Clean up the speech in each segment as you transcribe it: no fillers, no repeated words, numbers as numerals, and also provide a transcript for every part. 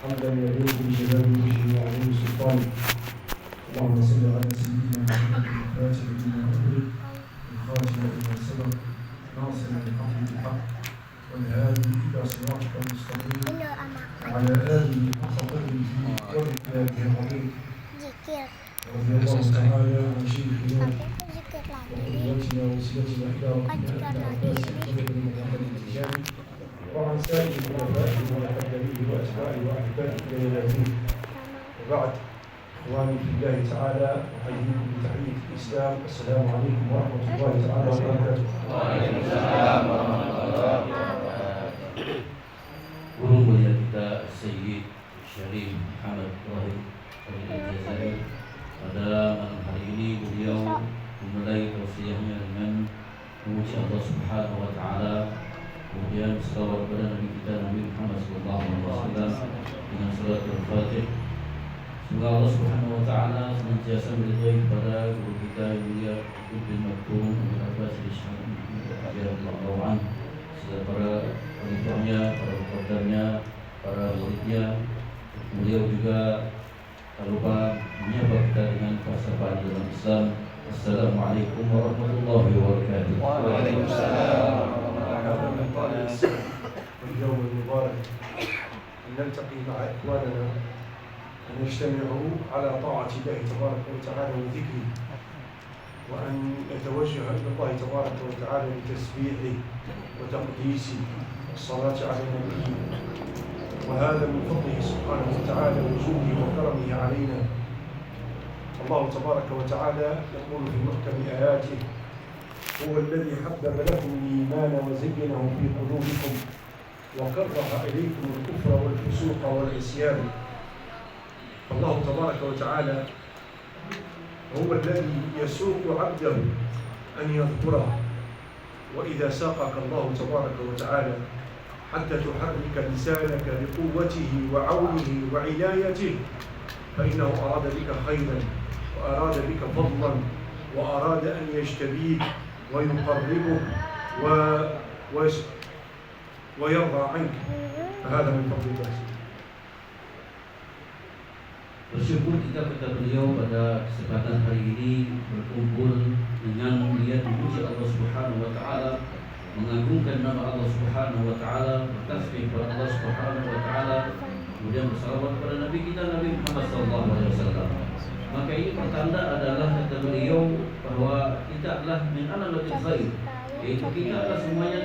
حمدا يليق بجلال وجهه وعظيم سلطانه. اللهم صل على سيدنا محمد الفاتح لما أغلق الخاتم لما سبق ناصر الحق بالحق والهادي إلى صراطك المستقيم وعلى آله حق قدره ومقداره العظيم. رضي الله تعالى عن شيخنا وقدوتنا ووسيلتنا إلى ربنا أبي العباس محمد بن محمد التجاني وعن سائر خلفائه ومقدميه وأتباعه وأحبابه إلى يوم الدين. وبعد، إخواني في الله تعالى، أحييكم بتحية الإسلام. السلام عليكم ورحمة الله تعالى وبركاته. وعليكم السلام ورحمة الله وبركاته. Guru mulia kita Sayyid Syarif Muhammad Wahid Al-Jazari, pada malam hari ini beliau memulai tausiahnya dengan memuji Allah Subhanahu wa taala, kemudian selawat kepada Nabi kita Nabi Muhammad sallallahu alaihi wasallam dengan surat Al-Fatih. Semoga Allah Subhanahu wa taala senantiasa meridhai kepada guru kita yang mulia Ibn Maktum Abu Abbas radhiyallahu anhu, serta para khalifahnya, para muqaddamnya, para muridnya. Beliau juga tak lupa menyapa kita dengan persahabatan dalam Islam. Assalamualaikum warahmatullahi wabarakatuh. Waalaikumsalam warahmatullahi wabarakatuh. اليوم المبارك أن نلتقي مع إخواننا أن يجتمعوا على طاعة الله تبارك وتعالى وذكره، وأن يتوجه إلى الله تبارك وتعالى بتسبيحه وتقديسه والصلاة على نبيه، وهذا من فضله سبحانه وتعالى وجوده وكرمه علينا. الله تبارك وتعالى يقول في محكم آياته: هو الذي حبب لكم الإيمان وزينه في قلوبكم وكره إليكم الكفر والفسوق والعصيان. الله تبارك وتعالى هو الذي يسوق عبده أن يذكره، وإذا ساقك الله تبارك وتعالى حتى تحرك لسانك بقوته وعونه وعنايته، فإنه أراد بك خيرا وأراد بك فضلا وأراد أن يجتبيك ويقربك ويرضى عنك، فهذا من فضل الله. Bersyukur kita kepada beliau pada kesempatan hari ini berkumpul dengan melihat memuji Allah Subhanahu wa taala, mengagungkan nama Allah Subhanahu wa taala, bertasbih kepada Allah Subhanahu wa taala, kemudian bersalawat kepada Nabi kita Nabi Muhammad sallallahu alaihi wasallam. Maka ini pertanda adalah, kata beliau, bahwa kita adalah min alamatil khair, yaitu kita adalah semuanya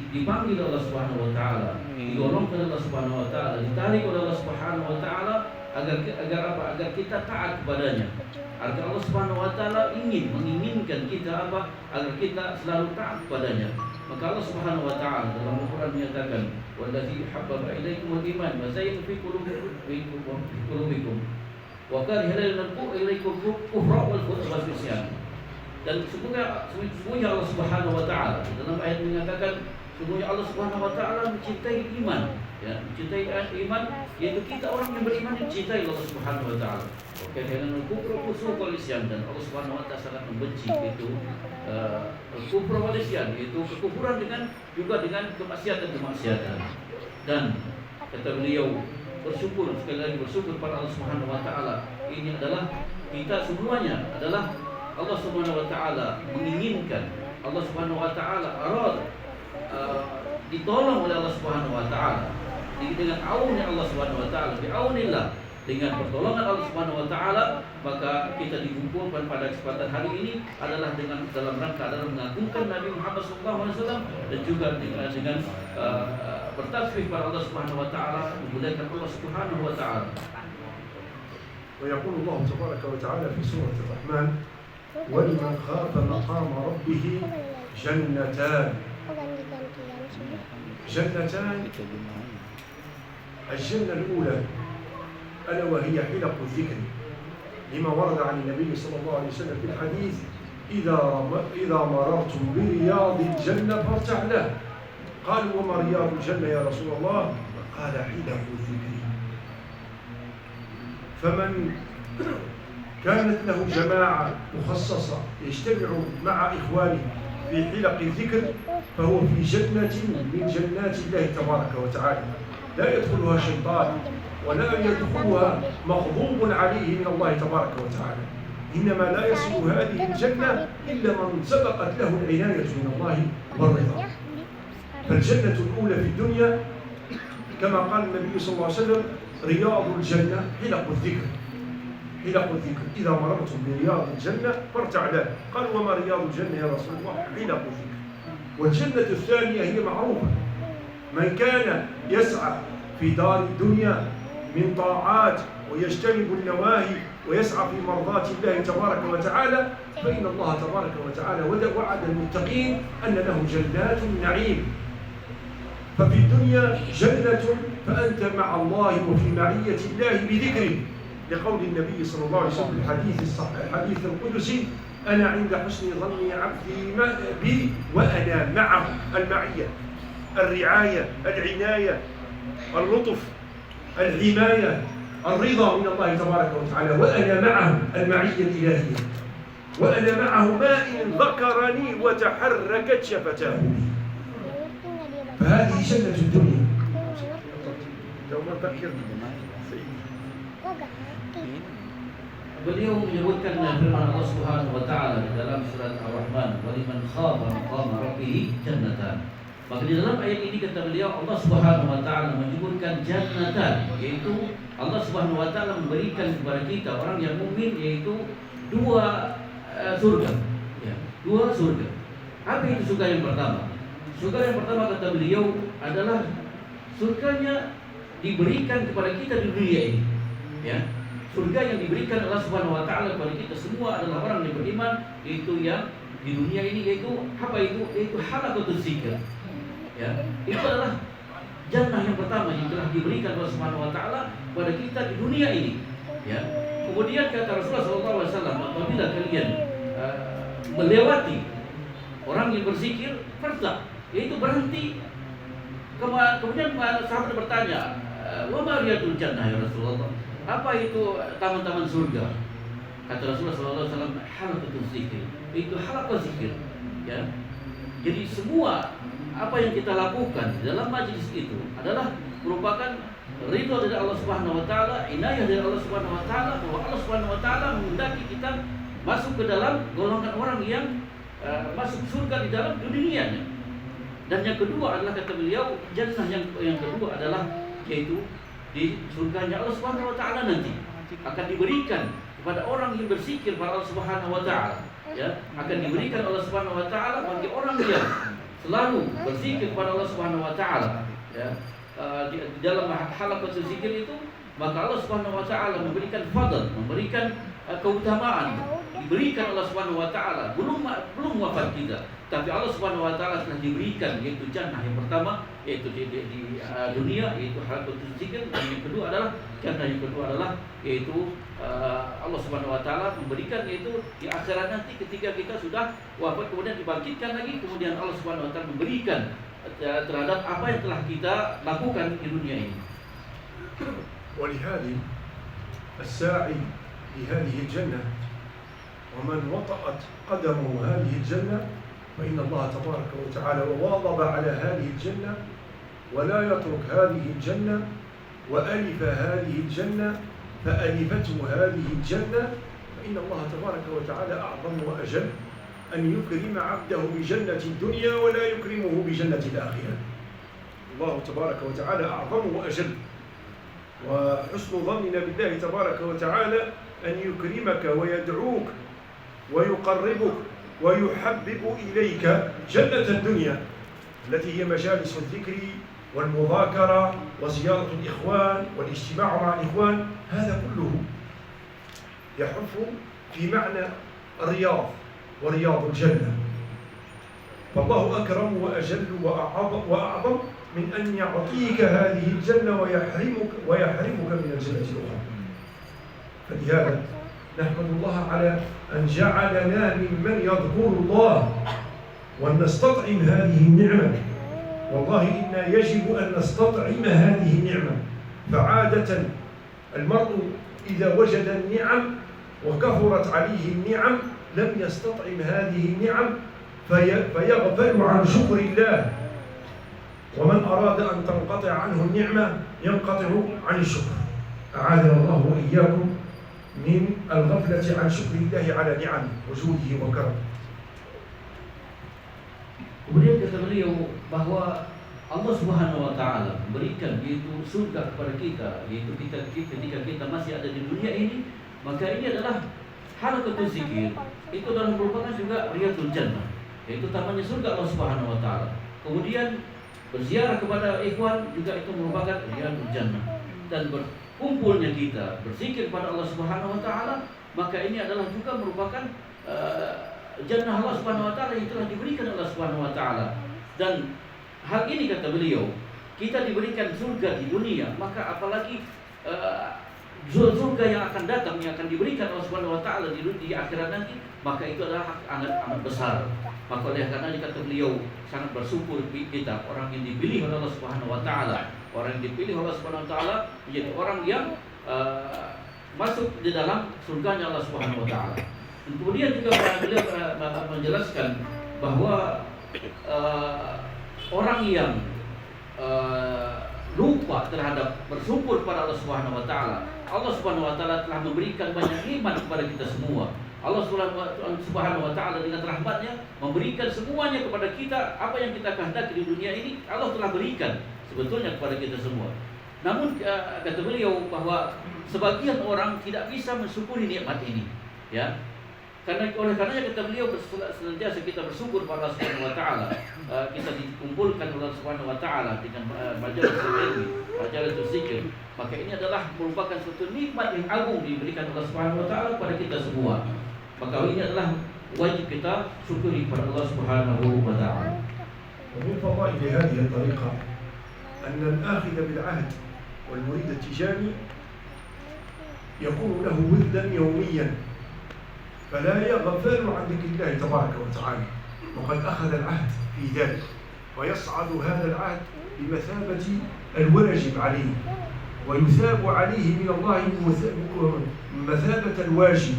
dipanggil Allah Subhanahu wa taala, didorongkan Allah Subhanahu wa taala, ditarik oleh Allah Subhanahu wa taala agar apa? Agar kita taat kepadanya. Agar Allah Subhanahu wa taala menginginkan kita apa? Agar kita selalu taat kepadanya. Maka Allah Subhanahu wa taala dalam Al-Qur'an menyatakan, "Wallazi habbaba ilaikumul iman wa zayyana fi qulubikum wa kariha ilaikumul kufra wal fusuq." Dan sesungguhnya Allah Subhanahu wa taala dalam ayat menyatakan, sesungguhnya Allah Subhanahu wa taala mencintai iman, ya, mencintai iman, yaitu kita orang yang beriman dicintai Allah Subhanahu wa taala. Oke, dengan kufur fusuq wal isyan, dan Allah Subhanahu wa taala sangat membenci itu kufur wal isyan, yaitu kekufuran juga dengan kemaksiatan. Dan kata beliau, bersyukur, sekali lagi bersyukur pada Allah Subhanahu wa taala. Ini adalah kita semuanya adalah Allah Subhanahu wa taala menginginkan, Allah Subhanahu wa taala ditolong oleh Allah Subhanahu wa taala dengan aunnya Allah Subhanahu wa taala, bi'aunillah, dengan pertolongan Allah Subhanahu wa taala. Maka kita dikumpulkan pada kesempatan hari ini adalah dalam rangka adalah mengagungkan Nabi Muhammad sallallahu alaihi wasallam, dan juga dengan bertasbih kepada Allah Subhanahu wa taala, memuliakan Allah Subhanahu wa taala. ويقول الله تبارك وتعالى في سورة الرحمن: ولمن خاف مقام ربه جنتان. الجنة الأولى ألا وهي حلق الذكر، لما ورد عن النبي صلى الله عليه وسلم في الحديث: إذا مررتم برياض الجنة فارتع له. قالوا: وما رياض الجنة يا رسول الله؟ قال: حلق الذكر. فمن كانت له جماعة مخصصة يجتمع مع إخوانه في حلق الذكر فهو في جنة من جنات الله تبارك وتعالى، لا يدخلها شيطان ولا يدخلها مغضوب عليه من الله تبارك وتعالى، إنما لا يصل هذه الجنة إلا من سبقت له العناية من الله والرضا. فالجنة الأولى في الدنيا كما قال النبي صلى الله عليه وسلم: رياض الجنة حلق الذكر. حلق الذكر، إذا مررتم برياض الجنة فارتع له. قال: وما رياض الجنة يا رسول الله؟ حلق الذكر. والجنة الثانية هي معروفة، من كان يسعى في دار الدنيا من طاعات ويجتنب النواهي ويسعى في مرضات الله تبارك وتعالى فإن الله تبارك وتعالى وعد المتقين أن لهم جنات النعيم. ففي الدنيا جنة فأنت مع الله وفي معية الله بذكره، لقول النبي صلى الله عليه وسلم في الحديث القدسي: أنا عند حسن ظن عبدي بي وأنا معه. المعية، الرعاية، العناية، اللطف، الحماية، الرضا من الله تبارك وتعالى. وأنا معه، المعية الإلهية. وأنا معه ما إن ذكرني وتحركت شفتاه. فهذه جنة الدنيا. Beliau menyebutkan firman Allah Subhanahu wa taala di dalam surat Ar-Rahman, "Wa liman khafa maqama rabbih jannatan." Maka di dalam ayat ini kata beliau, Allah Subhanahu wa taala menyebutkan jannatan, yaitu Allah Subhanahu wa taala memberikan kepada kita orang yang mukmin yaitu dua surga. Ya, dua surga. Apa itu surga yang pertama? Surga yang pertama kata beliau adalah surganya diberikan kepada kita di dunia ini. Ya. Surga yang diberikan Allah Subhanahu wa taala kepada kita semua adalah orang yang beriman, yaitu yang di dunia ini, yaitu apa itu? Yaitu halaqatul zikr. Ya. Itu adalah jannah yang pertama yang telah diberikan Allah Subhanahu wa taala kepada kita di dunia ini. Ya. Kemudian kata Rasulullah SAW, apabila kalian melewati orang yang berzikir, farza, yaitu berhenti. Kemudian sahabat bertanya, "Wa ma riyadul jannah ya Rasulullah?" Apa itu taman-taman surga? Kata Rasulullah SAW, halaqatul zikir. Itu halaqah zikir. Ya. Jadi semua apa yang kita lakukan di dalam majlis itu adalah merupakan ridho dari Allah Subhanahu wa taala, inayah dari Allah Subhanahu wa taala, bahwa Allah Subhanahu wa taala menghendaki kita masuk ke dalam golongan orang yang masuk surga di dalam dunianya. Dan yang kedua adalah kata beliau, jannah yang kedua adalah yaitu di surganya Allah Subhanahu wa taala nanti akan diberikan kepada orang yang berzikir kepada Allah Subhanahu wa taala. Ya, akan diberikan Allah Subhanahu wa taala bagi orang yang selalu berzikir kepada Allah Subhanahu wa taala. Ya, di dalam halaqatul zikir itu maka Allah Subhanahu wa taala memberikan fadl, memberikan keutamaan, diberikan Allah Subhanahu wa taala belum wafat kita, tapi Allah Subhanahu wa taala telah diberikan yaitu jannah yang pertama yaitu di dunia yaitu halaqatul zikir, dan yang kedua adalah jannah yang kedua adalah yaitu Allah Subhanahu wa taala memberikan yaitu di akhirat nanti ketika kita sudah wafat kemudian dibangkitkan lagi, kemudian Allah Subhanahu wa taala memberikan terhadap apa yang telah kita lakukan di dunia ini. ولهذه الساعي لهذه الجنة ومن وطأت قدمه هذه الجنة فإن الله تبارك وتعالى واظب على هذه الجنة ولا يترك هذه الجنة وألف هذه الجنة فألفته هذه الجنة فإن الله تبارك وتعالى أعظم وأجل أن يكرم عبده بجنة الدنيا ولا يكرمه بجنة الآخرة. الله تبارك وتعالى أعظم وأجل، وحسن ظننا بالله تبارك وتعالى أن يكرمك ويدعوك ويقربك ويحبب إليك جنة الدنيا التي هي مجالس الذكر والمذاكرة وزيارة الإخوان والاجتماع مع الإخوان. هذا كله يحف في معنى الرياض ورياض الجنة. فالله أكرم وأجل وأعظم من أن يعطيك هذه الجنة ويحرمك من الجنة الأخرى. فلهذا نحمد الله على أن جعلنا ممن يذكر الله ونستطعم هذه النعمة. والله إنا يجب أن نستطعم هذه النعمة. فعادة المرء إذا وجد النعم وكثرت عليه النعم لم يستطعم هذه النعم فيغفل عن شكر الله. ومن أراد أن تنقطع عنه النعمة ينقطع عن الشكر. أعاذنا الله وإياكم من الغفلة عن شكر الله على نعمه وجوده وكرمه. Kemudian kata beliau bahwa Allah Subhanahu wa taala berikan yaitu surga kepada kita, yaitu ketika kita masih ada di dunia ini, maka ini adalah halaqatul zikir. Itu adalah merupakan juga riyadul jannah, yaitu tamannya surga Allah Subhanahu wa taala. Kemudian berziarah kepada ikhwan juga itu merupakan riyadul jannah. Dan berkumpulnya kita berzikir kepada Allah Subhanahu wa taala, maka ini adalah juga merupakan jannah Allah Subhanahu wa taala yang telah diberikan Allah Subhanahu wa taala. Dan hal ini kata beliau, kita diberikan surga di dunia, maka apalagi surga yang akan datang, yang akan diberikan Allah Subhanahu wa taala di akhirat nanti, maka itu adalah amat besar. Maka oleh karena kata beliau, sangat bersyukur kita orang yang dipilih oleh Allah Subhanahu wa taala, orang yang dipilih oleh Allah Subhanahu wa taala menjadi orang yang masuk di dalam surganya Allah Subhanahu wa taala. Kemudian juga beliau menjelaskan bahwa orang yang lupa terhadap bersyukur pada Allah Subhanahu wa taala, Allah Subhanahu wa taala telah memberikan banyak nikmat kepada kita semua. Allah Subhanahu wa taala dengan rahmatnya memberikan semuanya kepada kita. Apa yang kita kehendaki di dunia ini Allah telah berikan sebetulnya kepada kita semua. Namun kata beliau bahwa sebagian orang tidak bisa mensyukuri nikmat ini, ya. Oleh karenanya kata beliau senantiasa kita bersyukur kepada Allah Subhanahu wa taala. Kita dikumpulkan oleh Allah Subhanahu wa taala dengan majelis ilmu, majelis zikir. Maka ini adalah merupakan suatu nikmat yang agung diberikan Allah Subhanahu wa taala kepada kita semua. Maka ini adalah wajib kita syukuri kepada Allah Subhanahu wa taala. ومن فضائل هذه الطريقة أن الآخذ بالعهد والمريد التجاني يكون له وردا يوميا، فلا يغفل عن ذكر الله تبارك وتعالى، وقد أخذ العهد في ذلك، ويصعد هذا العهد بمثابة الواجب عليه، ويثاب عليه من الله مثابة الواجب،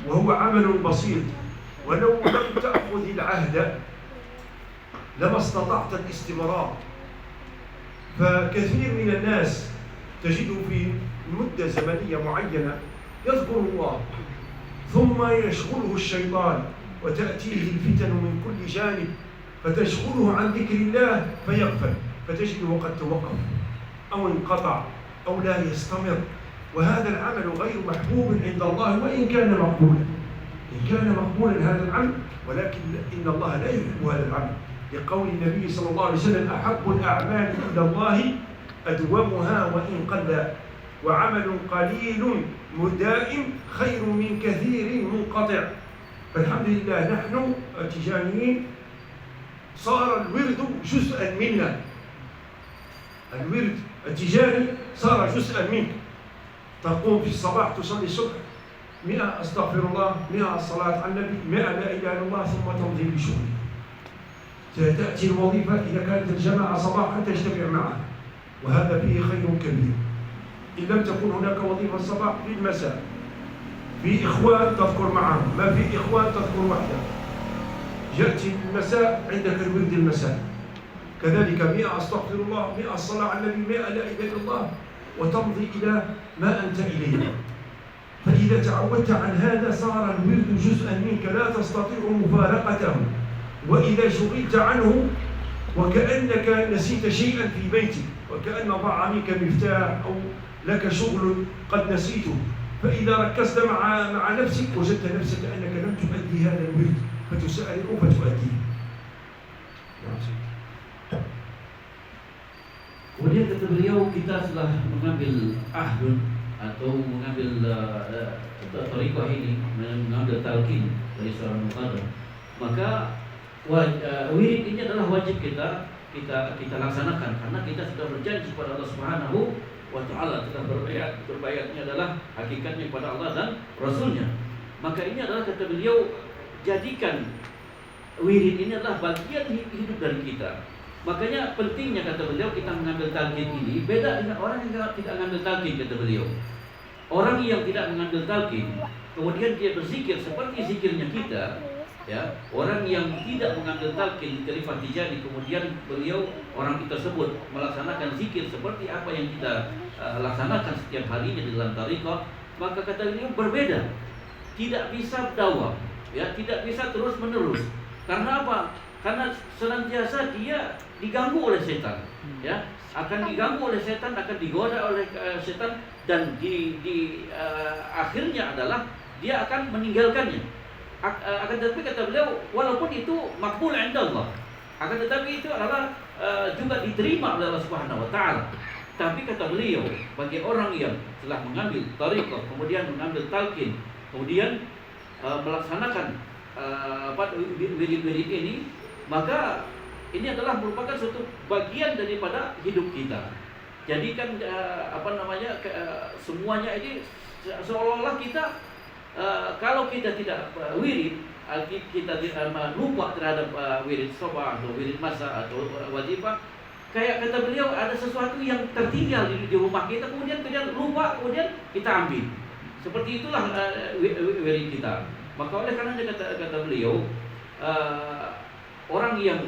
وهو عمل بسيط. ولو لم تأخذ العهد لما استطعت الاستمرار. فكثير من الناس تجده في مدة زمنية معينة يذكر الله، ثم يشغله الشيطان وتأتيه الفتن من كل جانب فتشغله عن ذكر الله فيغفل، فتجده قد توقف أو انقطع أو لا يستمر، وهذا العمل غير محبوب عند الله وإن كان مقبولا. إن كان مقبولا هذا العمل، ولكن إن الله لا يحب هذا العمل، لقول النبي صلى الله عليه وسلم: أحب الأعمال إلى الله أدومها وإن قل، وعمل قليل مدائم خير من كثير منقطع. فالحمد لله نحن التجانيين صار الورد جزءا منا، الورد التجاني صار جزءا منك. تقوم في الصباح تصلي الصبح 100 أستغفر الله، 100 الصلاة على النبي، 100 لا إله إلا الله، ثم تمضي بشغلك. تأتي الوظيفة إذا كانت الجماعة صباحا تجتمع معها، وهذا فيه خير كبير. إن لم تكن هناك وظيفة الصباح في المساء، في إخوان تذكر معهم، ما في إخوان تذكر وحدك. يأتي المساء عندك الورد المساء، كذلك 100 أستغفر الله، 100 الصلاة على النبي، 100 لا إله إلا الله، وتمضي إلى ما أنت إليه. فإذا تعودت عن هذا صار الورد جزءا منك لا تستطيع مفارقته، وإذا شغلت عنه وكأنك نسيت شيئا في بيتك، وكأن ضاع منك مفتاح أو لك شغل قد نسيته، فإذا ركزت مع نفسك وجدت نفسك أنك لم تؤدي هذا الورد فتسأل فتؤديه. Kemudian kata beliau, kita setelah mengambil ahdun atau mengambil thariqah ini, mengambil talqin dari seorang muqaddam, maka wirid ini adalah wajib kita laksanakan, karena kita sudah berjanji kepada Allah Subhanahu wa taala, telah berbayatnya adalah hakikatnya kepada Allah dan Rasulnya. Maka ini adalah kata beliau, jadikan wirid ini adalah bagian hidup dari kita. Makanya pentingnya kata beliau kita mengambil talqin ini beda dengan orang yang tidak mengambil talqin. Kata beliau, orang yang tidak mengambil talqin kemudian dia berzikir seperti zikirnya kita, Ya, orang yang tidak mengambil talqin Khalifah Tijani, kemudian beliau orang tersebut melaksanakan zikir seperti apa yang kita laksanakan setiap harinya di dalam tariqah, maka kata beliau berbeda, tidak bisa dawam, ya, tidak bisa terus menerus. Karena apa? Karena senantiasa dia diganggu oleh setan, ya, akan diganggu oleh setan, akan digoda oleh setan, dan akhirnya adalah dia akan meninggalkannya. Akan tetapi kata beliau, walaupun itu makbul indallah, akan tetapi itu adalah juga diterima oleh Allah Subhanahu wa taala. Tapi kata beliau, bagi orang yang telah mengambil tariqah, kemudian mengambil talqin, kemudian melaksanakan wirid-wirid ini, maka ini adalah merupakan suatu bagian daripada hidup kita. Jadi kan semuanya ini seolah-olah kita kalau kita tidak wirid, kita lupa terhadap wirid sobah atau wirid masa atau wajibah, kayak kata beliau ada sesuatu yang tertinggal di rumah kita, kemudian lupa, kemudian kita ambil. Seperti itulah wirid kita. Maka oleh karena kata beliau, orang yang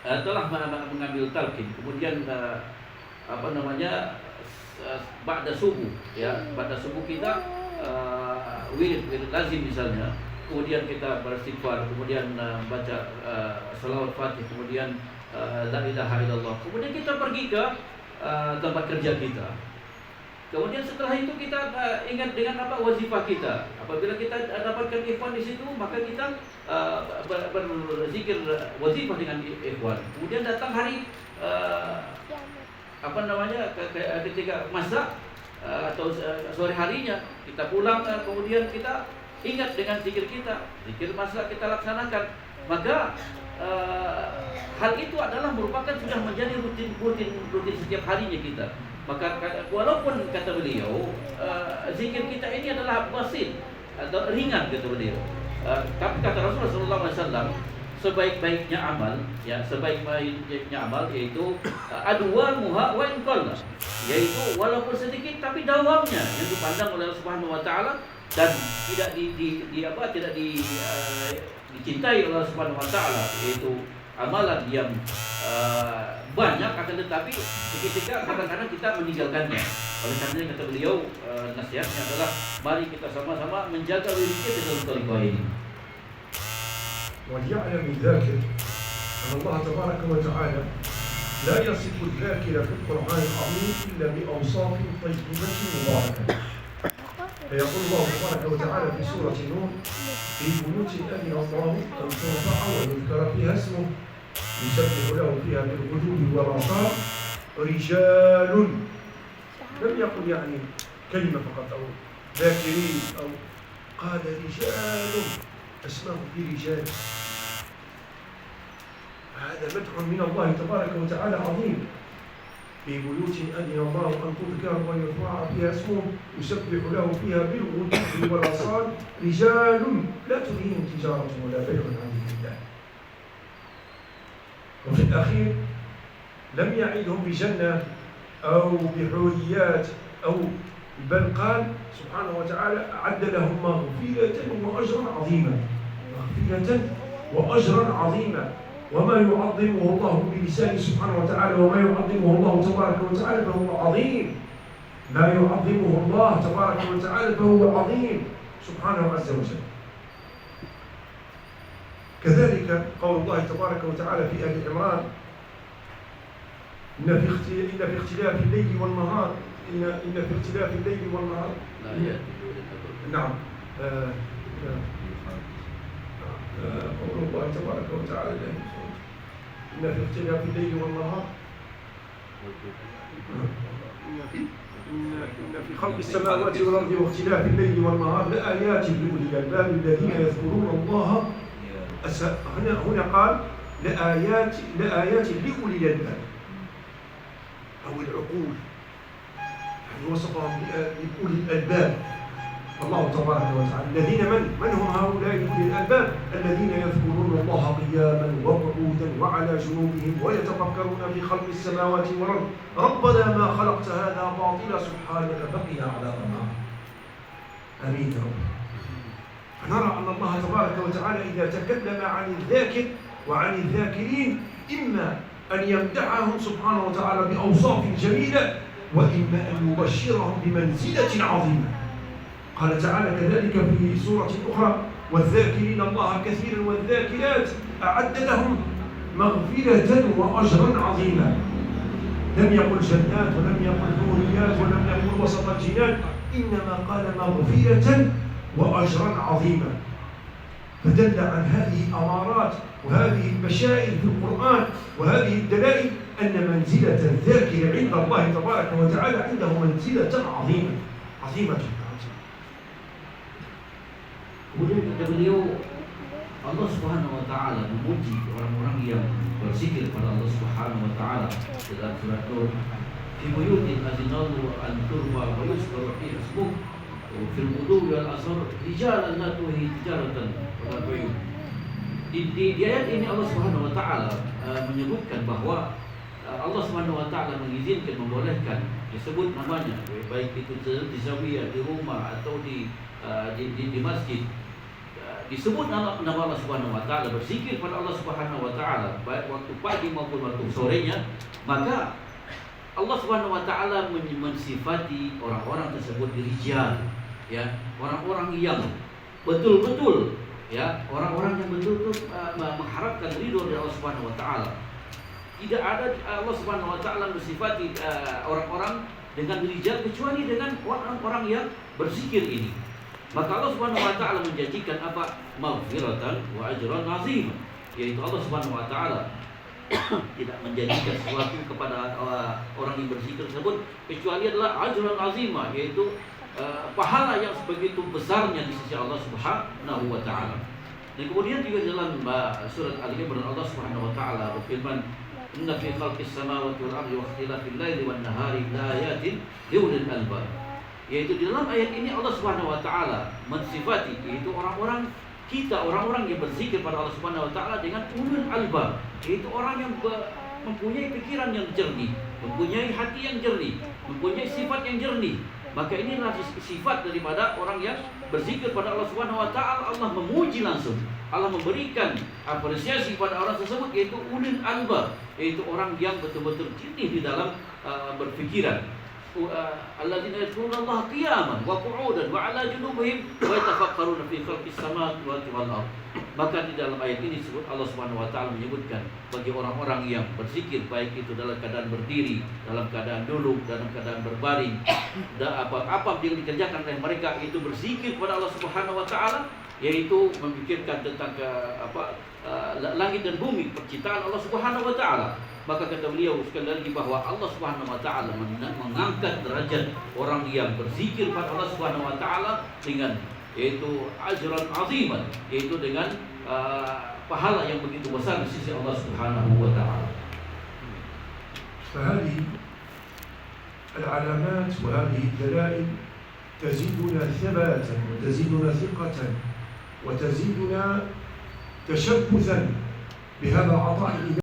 telah mengambil talqin, kemudian ba'da subuh, ya, ba'da subuh kita wirid lazim misalnya, kemudian kita beristighfar, kemudian baca salawat Fatih, kemudian la ilaha illallah, kemudian kita pergi ke tempat kerja kita. Kemudian setelah itu kita ingat dengan wazifah kita. Apabila kita dapatkan ikhwan di situ, maka kita berzikir wazifah dengan ikhwan. Kemudian datang hari ketika masak atau sore harinya kita pulang, kemudian kita ingat dengan zikir kita, zikir masak kita laksanakan. Maka hal itu adalah merupakan sudah menjadi rutin setiap harinya kita. Maka walaupun kata beliau zikir kita ini adalah basit atau ringan, kata beliau, tapi kata Rasulullah SAW, sebaik-baiknya amal, ya, sebaik-baiknya amal yaitu adwa muha wa inqalla, yaitu walaupun sedikit tapi dawamnya yang dipandang oleh Allah Subhanahu wa taala dan tidak dicintai oleh Allah Subhanahu wa taala, yaitu amalan yang banyak, akan tetapi seketika kadang-kadang kita meninggalkannya. Oleh karena kata beliau, nasihatnya adalah mari kita sama-sama menjaga diri kita dalam tariqah ini. وليعلم الذاكر أن الله تبارك وتعالى لا يصف الذاكر في القرآن العظيم إلا بأوصاف طيبة مباركة. فيقول الله تبارك وتعالى في سورة النور: في بيوت أذن الله أن ترفع ويذكر فيها اسمه يسبح له فيها بالغدو والآصال رجال. لم يقل يعني كلمة فقط أو ذاكرين، أو قال رجال أسماه في رجال. هذا مدح من الله تبارك وتعالى عظيم. في بيوت أذن الله أن تذكر ويرفع فيها اسمه يسبح له فيها بالغدو والآصال رجال لا تلهيهم تجارة ولا بيع عن ذكر الله. وفي الأخير لم يعدهم بجنة أو بحوريات أو بل قال سبحانه وتعالى أعد لهم مغفرة وأجرا عظيما. مغفرة وأجرا عظيما. وما يعظمه الله بلسانه سبحانه وتعالى وما يعظمه الله تبارك وتعالى فهو عظيم. ما يعظمه الله تبارك وتعالى فهو عظيم سبحانه عز وجل. كذلك قول الله تبارك وتعالى في آل عمران: إن في اختلاف الليل والنهار إن في اختلاف الليل والنهار. نعم. قول الله تبارك وتعالى: إن في اختلاف الليل والنهار إن في خلق السماوات والأرض واختلاف الليل والنهار لآيات لأولي الألباب الذين يذكرون الله. هنا قال لآيات لأولي الألباب أو العقول، يعني وصفهم بأولي الألباب الله تبارك وتعالى. الذين من هم هؤلاء أولي الألباب؟ الذين يذكرون الله قياما وقعودا وعلى جنوبهم ويتفكرون في خلق السماوات والأرض ربنا ما خلقت هذا باطلا سبحانك فقنا عذاب النار. آمين يا رب. نرى أن الله تبارك وتعالى إذا تكلم عن الذاكر وعن الذاكرين إما أن يمدحهم سبحانه وتعالى بأوصاف جميلة وإما أن يبشرهم بمنزلة عظيمة. قال تعالى كذلك في سورة أخرى: والذاكرين الله كثيرا والذاكرات أعد لهم مغفرة وأجرا عظيما. لم يقل جنات ولم يقل نوريات ولم يقل وسط الجنان، إنما قال مغفرة وأجرا عظيما. فدل عن هذه الأمارات وهذه البشائر في القرآن وهذه الدلائل أن منزلة الذاكر عند الله تبارك وتعالى عنده منزلة عظيمة. Kemudian kata beliau, Allah Subhanahu wa taala memuji orang-orang yang berzikir kepada Allah Subhanahu wa taala dalam surat Nur, fi buyutin azinallahu an turfa wa yuzkaru fiha ismuhu fil ghudwi wal asar rijalan la tulhihim tijaratan wa la bai'un. Di ayat ini Allah Subhanahu wa taala menyebutkan bahwa Allah Subhanahu wa taala mengizinkan, membolehkan disebut namanya, baik itu di zawiyah, di rumah atau di masjid, disebut nama Allah Subhanahu wa taala, berzikir pada Allah Subhanahu wa taala baik waktu pagi maupun waktu sorenya, maka Allah Subhanahu wa taala mensifati orang-orang tersebut rijal, ya, orang-orang yang betul-betul, ya, orang-orang yang betul-betul mengharapkan ridho dari Allah Subhanahu wa taala. Tidak ada Allah Subhanahu wa taala mensifati orang-orang dengan rijal kecuali dengan orang-orang yang berzikir ini. Maka Allah Subhanahu wa taala menjanjikan apa? Maghfiratan wa ajran azim. Yaitu Allah Subhanahu wa taala tidak menjanjikan sesuatu kepada orang yang berzikir tersebut kecuali adalah ajran azimah, yaitu pahala yang sebegitu besarnya di sisi Allah Subhanahu wa taala. Dan kemudian juga dalam surat Al-Imran Allah Subhanahu wa taala berfirman, "Inna fi khalqis samawati wal ardi wa ikhtilafil laili wan nahari laayatin liulil albab." Yaitu di dalam ayat ini Allah Subhanahu wa taala mensifati yaitu orang-orang yang berzikir pada Allah Subhanahu wa taala dengan ulul albab, yaitu orang yang mempunyai pikiran yang jernih, mempunyai hati yang jernih, mempunyai sifat yang jernih. Maka inilah sifat daripada orang yang berzikir pada Allah Subhanahu wa taala. Allah memuji langsung, Allah memberikan apresiasi pada orang tersebut, yaitu ulul albab, yaitu orang yang betul-betul jernih di dalam berpikiran. Alladzina yadhkuruna Allah qiyaman wa qu'udan wa 'ala junubihim wa yatafakkaruna fi khalqis samawati wal ardh. Maka di dalam ayat ini disebut Allah Subhanahu wa taala menyebutkan bagi orang-orang yang berzikir, baik itu dalam keadaan berdiri, dalam keadaan duduk, dalam keadaan berbaring, dan apa yang dikerjakan oleh mereka itu berzikir kepada Allah Subhanahu wa taala, yaitu memikirkan tentang langit dan bumi, penciptaan Allah Subhanahu wa taala. Maka kata beliau sekali lagi bahwa Allah Subhanahu wa taala mengangkat derajat orang yang berzikir pada Allah Subhanahu wa taala dengan yaitu ajran aziman, yaitu dengan pahala yang begitu besar di sisi Allah Subhanahu wa taala. فهذه العلامات وهذه الدلائل تزيدنا ثباتا وتزيدنا ثقة وتزيدنا تشبثا بهذا العطاء